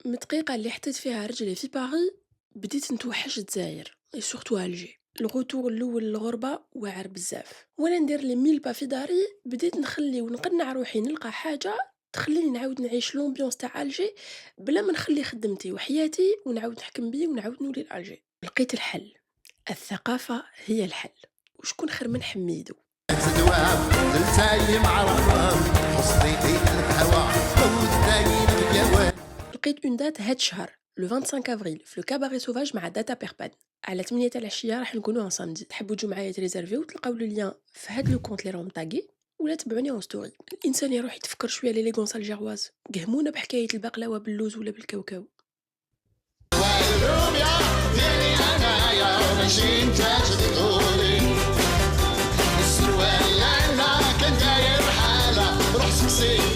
من الدقيقة اللي حطيت فيها رجلي في باريس بديت نتوحش الجزائر اي سورتو الجي. الغوتور الاول للغربة واعر بزاف، وانا ندير لي 1000 با في داري بديت نخلي ونقنع روحي نلقى حاجة تخليني نعاود نعيش لومبيونس تاع الجي بلا ما نخلي خدمتي وحياتي ونعاود نحكم بيه ونعاود نولي لالجي. لقيت الحل، الثقافة هي الحل. وشكون خير من حميدو؟ زدوام للتايم عرفهم حصري في الهوا والداين الجواب. لقيت اون دات هاد الشهر لو 25 افريل في لو كاباري سوفاج مع داتا بيربان على 8 تاع العشيه. راح نكونوا سامدي. تحبوا تجوا معايا تريزيرفيو وتلقاو لو لين في هاد لو كونت لي راهم طاغي ولا تبعوني اون ستوري. الانسان يروح يتفكر شويه لي ليغونس الجيرواز قهمونا بحكايه البقلاوه باللوز ولا بالكاوكاو. والروميا ديالي انايا ماشي نتا تقولي السروال انا كان داير حاله روح سكسي